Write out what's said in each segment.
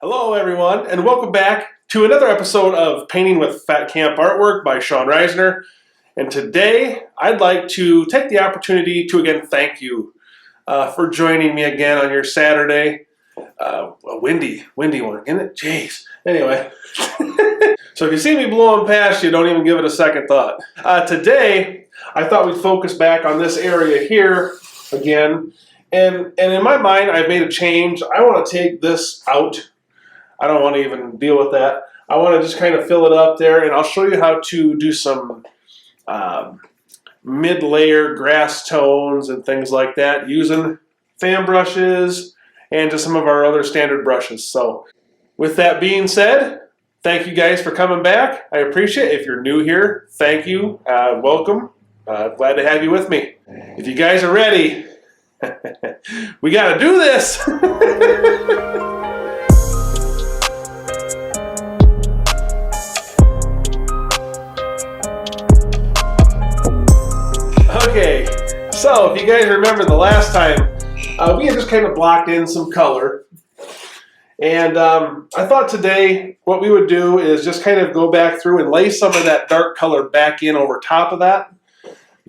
Hello everyone, and welcome back to another episode of Painting with Phat Camp Artwork by Sean Reisner. And today, I'd like to take the opportunity to again thank you for joining me again on your Saturday. A windy one, isn't it? Jeez. Anyway, so if you see me blowing past you, don't even give it a second thought. Today, I thought we'd focus back on this area here again. And in my mind, I've made a change. I want to take this out. I don't want to even deal with that. I want to just kind of fill it up there, and I'll show you how to do some mid-layer grass tones and things like that using fan brushes and just some of our other standard brushes. So with that being said, thank you guys for coming back. I appreciate it. If you're new here, thank you. Welcome. Glad to have you with me. If you guys are ready, we got to do this. Okay, so if you guys remember the last time, we had just kind of blocked in some color. And I thought today what we would do is just kind of go back through and lay some of that dark color back in over top of that,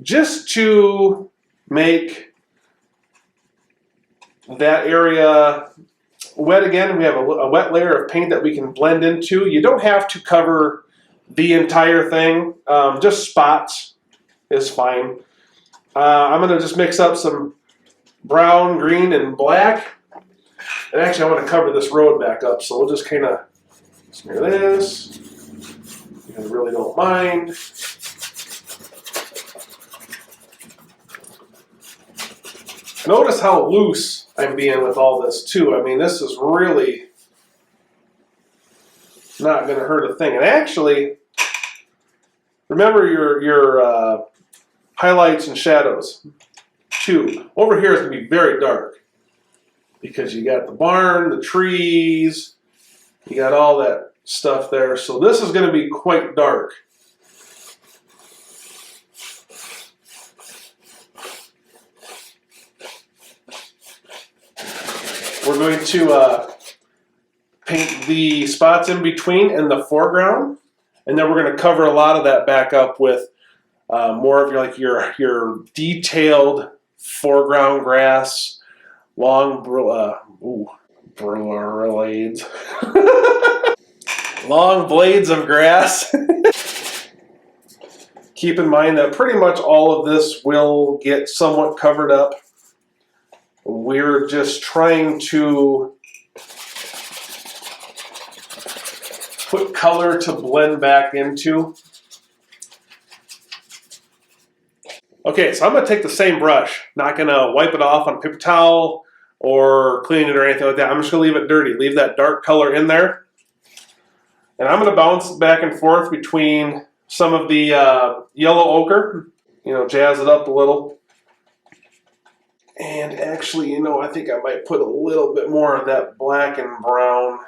just to make that area wet again. We have a wet layer of paint that we can blend into. You don't have to cover the entire thing, just spots is fine. I'm going to just mix up some brown, green, and black. And actually, I want to cover this road back up, so we'll just kind of smear this. I really don't mind. Notice how loose I'm being with all this, too. I mean, this is really not going to hurt a thing. And actually, remember your highlights and shadows, too. Over here is going to be very dark because you got the barn, the trees, you got all that stuff there. So this is going to be quite dark. We're going to paint the spots in between in the foreground, and then we're going to cover a lot of that back up with more of your detailed foreground grass, long blades, long blades of grass. Keep in mind that pretty much all of this will get somewhat covered up. We're just trying to put color to blend back into. Okay, so I'm going to take the same brush, not going to wipe it off on a paper towel or clean it or anything like that. I'm just going to leave it dirty, leave that dark color in there. And I'm going to bounce back and forth between some of the yellow ochre, jazz it up a little. And actually, I think I might put a little bit more of that black and brown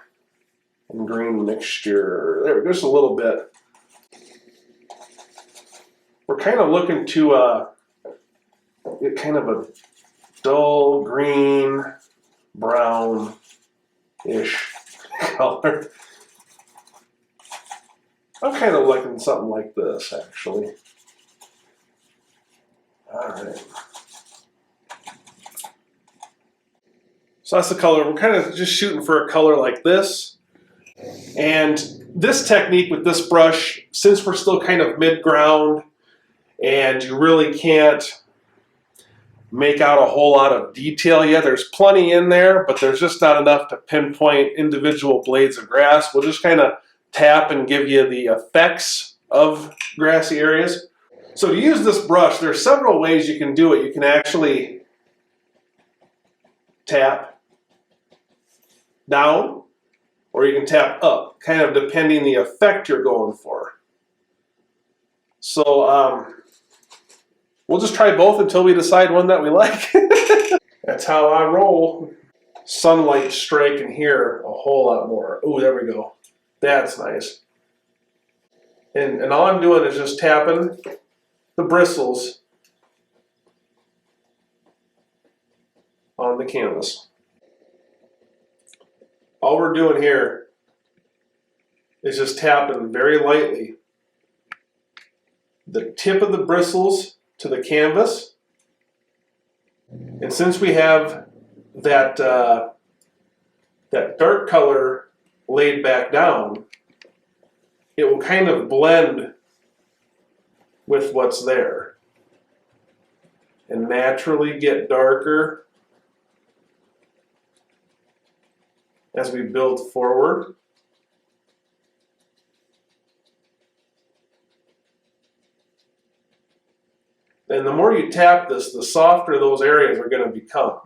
and green mixture. There, just a little bit. We're kind of looking to get kind of a dull green, brown-ish color. I'm kind of liking something like this, actually. All right. So that's the color. We're kind of just shooting for a color like this. And this technique with this brush, since we're still kind of mid-ground, and you really can't make out a whole lot of detail yet. There's plenty in there, but there's just not enough to pinpoint individual blades of grass. We'll just kind of tap and give you the effects of grassy areas. So to use this brush, there's several ways you can do it. You can actually tap down, or you can tap up, kind of depending the effect you're going for. So we'll just try both until we decide one that we like. That's how I roll. Sunlight striking here a whole lot more. Ooh, there we go. That's nice. And all I'm doing is just tapping the bristles on the canvas. all we're doing here is just tapping very lightly the tip of the bristles to the canvas. And since we have that dark color laid back down, it will kind of blend with what's there and naturally get darker as we build forward. And the more you tap this, the softer those areas are going to become.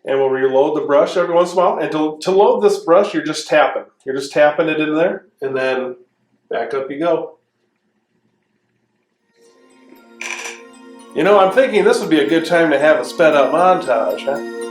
And we'll reload the brush every once in a while. And to load this brush, you're just tapping. You're just tapping it in there, and then back up you go. You know, I'm thinking this would be a good time to have a sped up montage, huh?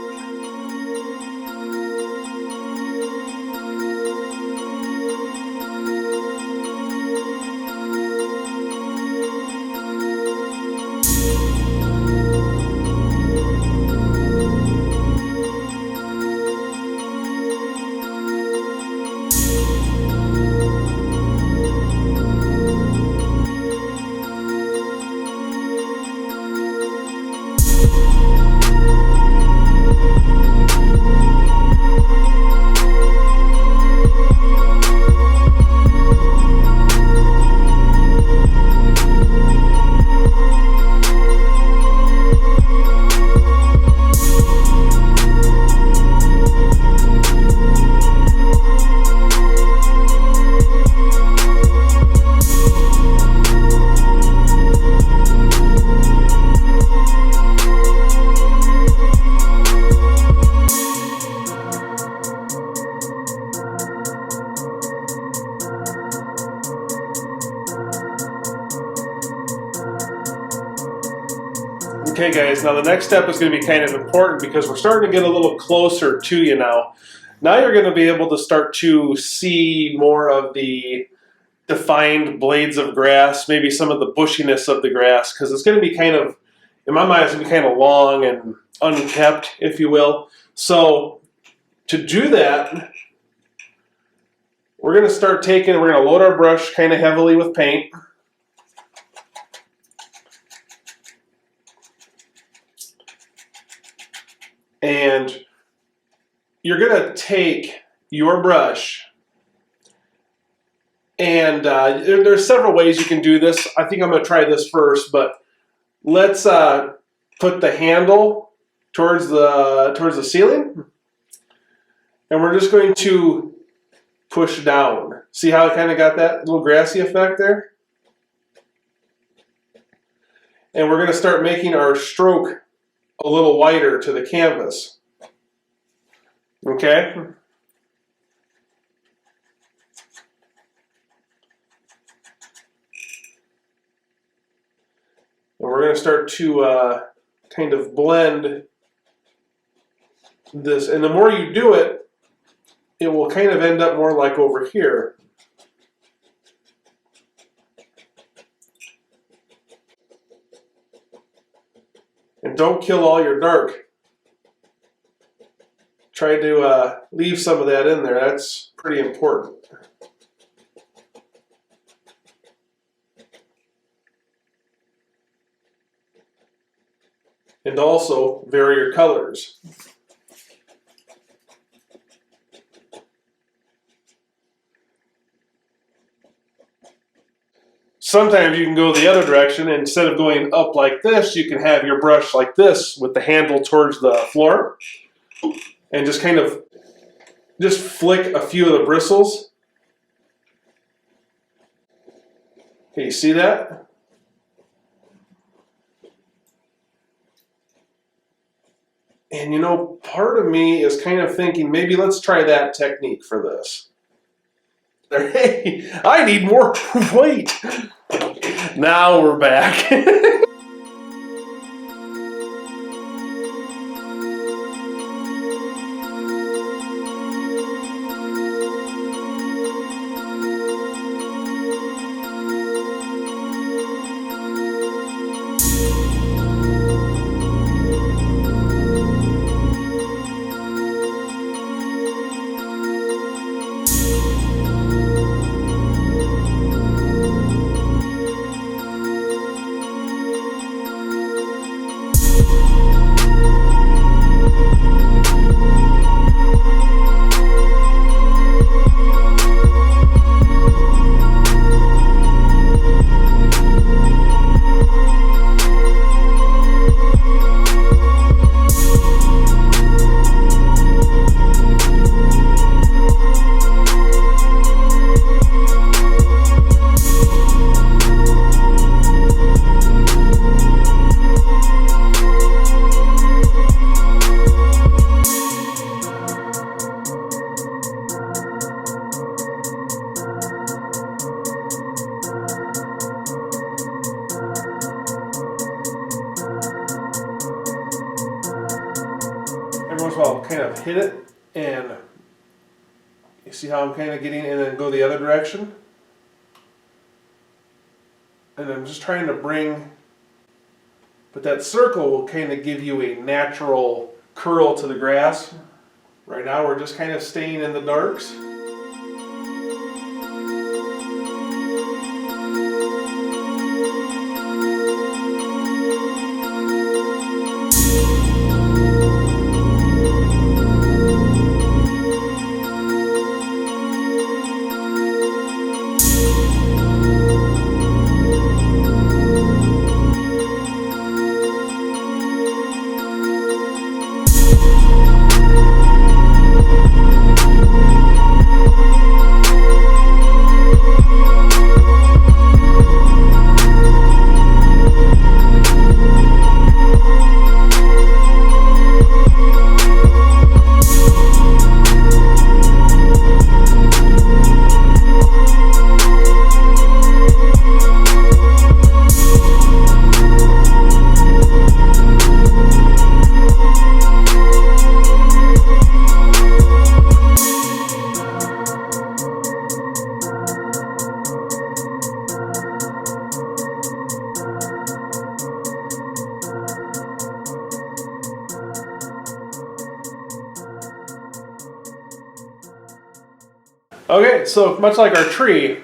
Okay guys, now the next step is going to be kind of important because we're starting to get a little closer to you now. Now you're going to be able to start to see more of the defined blades of grass, maybe some of the bushiness of the grass, because it's going to be kind of, in my mind, it's going to be kind of long and unkept, if you will. So to do that, we're going to start taking, we're going to load our brush kind of heavily with paint. And you're going to take your brush, and there's several ways you can do this. I think I'm going to try this first, but let's put the handle towards the ceiling, and we're just going to push down. See how I kind of got that little grassy effect there? And we're going to start making our stroke a little wider to the canvas. Okay? And we're going to start to kind of blend this. And the more you do it, it will kind of end up more like over here. And don't kill all your dark. Try to leave some of that in there. That's pretty important. And also vary your colors. Sometimes you can go the other direction, and instead of going up like this, you can have your brush like this with the handle towards the floor, and just kind of just flick a few of the bristles. Okay, you see that? And you know, part of me is kind of thinking maybe let's try that technique for this. Hey, I need more weight. Now we're back. once in a while kind of hit it, and you see how I'm kind of getting, and then go the other direction. And I'm just trying to bring, but that circle will kind of give you a natural curl to the grass. Right now we're just kind of staying in the darks. Okay, so much like our tree,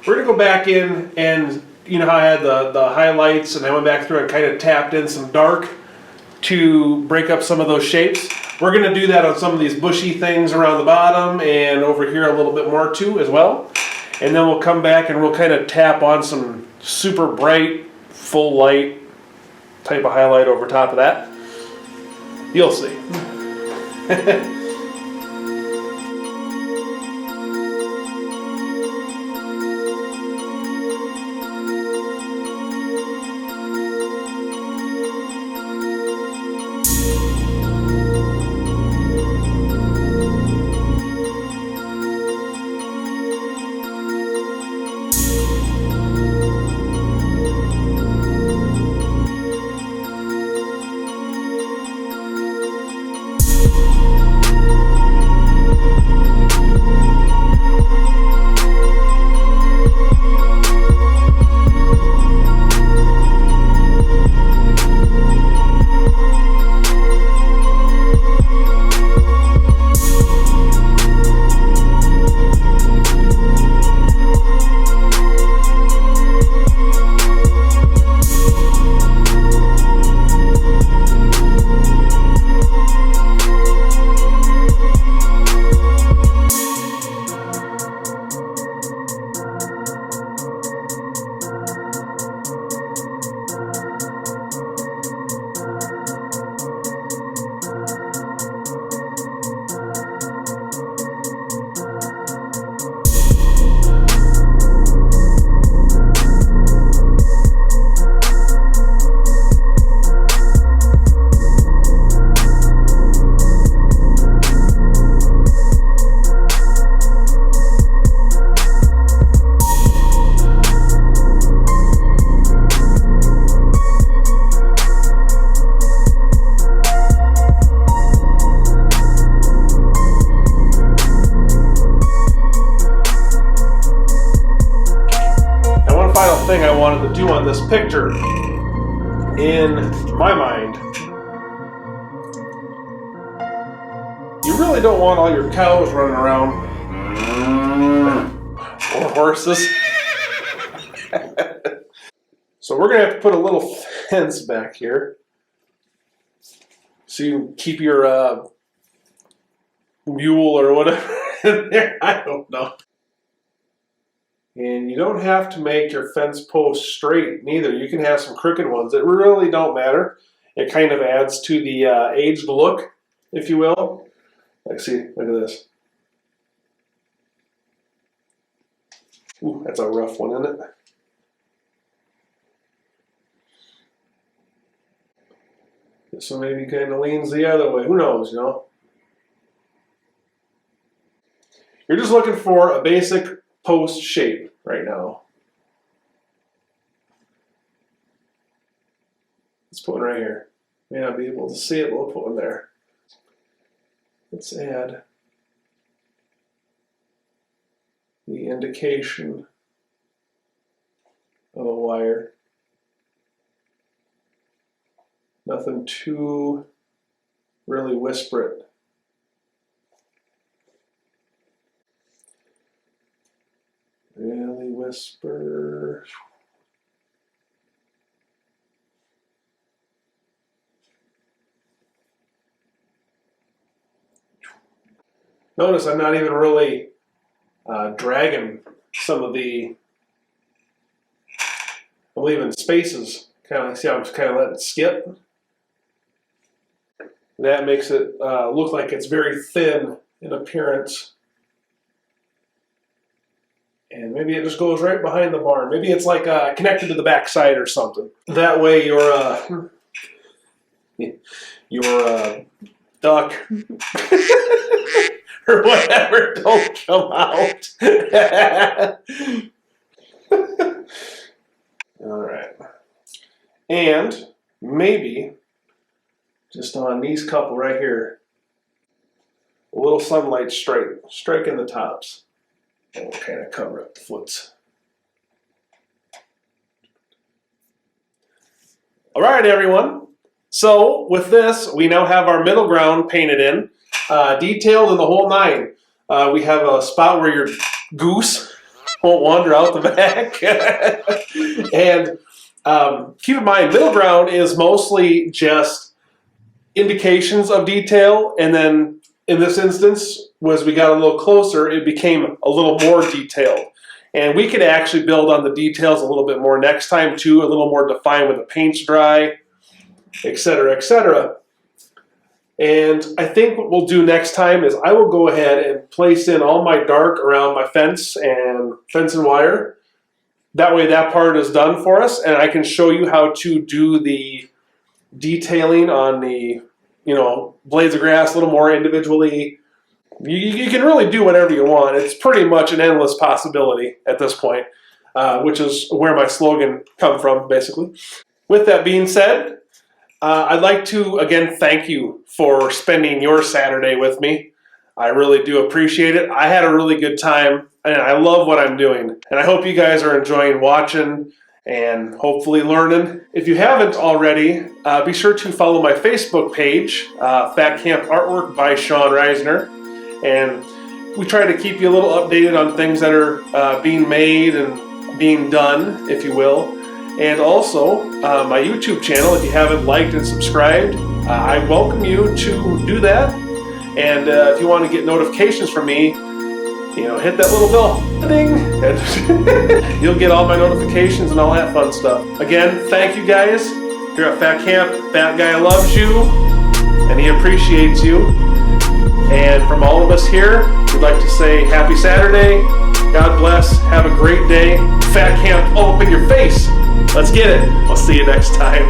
we're gonna go back in, and you know how I had the highlights, and I went back through and kind of tapped in some dark to break up some of those shapes. We're gonna do that on some of these bushy things around the bottom and over here a little bit more too as well. And then we'll come back and we'll kind of tap on some super bright, full light type of highlight over top of that. You'll see. Thing I wanted to do on this picture, in my mind, you really don't want all your cows running around, or horses. So we're gonna have to put a little fence back here so you keep your mule or whatever in there. I don't know. And you don't have to make your fence post straight neither. You can have some crooked ones. It really don't matter. It kind of adds to the aged look, if you will. Like, see, look at this. Ooh, that's a rough one, isn't it? This one maybe kind of leans the other way. Who knows, you know? You're just looking for a basic post shape right now. Let's put one right here. May not be able to see it, but we'll put one there. let's add the indication of a wire. Nothing too really whisper. Really whisper. Notice I'm not even really dragging some of the, I'm leaving spaces. Kind of like, see how I'm just kind of letting it skip? That makes it look like it's very thin in appearance. And maybe it just goes right behind the barn. Maybe it's like connected to the back side or something. That way your duck or whatever don't come out. All right. And maybe just on these couple right here, a little sunlight striking the tops. And we'll kind of cover up the foots. All right, everyone. So with this, we now have our middle ground painted in, detailed in the whole nine. We have a spot where your goose won't wander out the back. And keep in mind, middle ground is mostly just indications of detail, and then in this instance, as we got a little closer, it became a little more detailed. And we could actually build on the details a little bit more next time too, a little more defined when the paint's dry, etc., etc. And I think what we'll do next time is I will go ahead and place in all my dark around my fence and wire. That way that part is done for us, and I can show you how to do the detailing on the, blades of grass a little more individually. You can really do whatever you want. It's pretty much an endless possibility at this point, which is where my slogan comes from, basically. With that being said, I'd like to, again, thank you for spending your Saturday with me. I really do appreciate it. I had a really good time, and I love what I'm doing. And I hope you guys are enjoying watching and hopefully learning. If you haven't already, be sure to follow my Facebook page, Phat Camp Artwork by Sean Reisner. And we try to keep you a little updated on things that are being made and being done, if you will. And also, my YouTube channel, if you haven't liked and subscribed, I welcome you to do that. And if you want to get notifications from me, hit that little bell, ding, and you'll get all my notifications and all that fun stuff. Again, thank you guys. Here at Phat Camp, Phat Guy loves you, and he appreciates you. And from all of us here, we'd like to say happy Saturday, God bless, have a great day. Phat Camp all up in your face. Let's get it. I'll see you next time.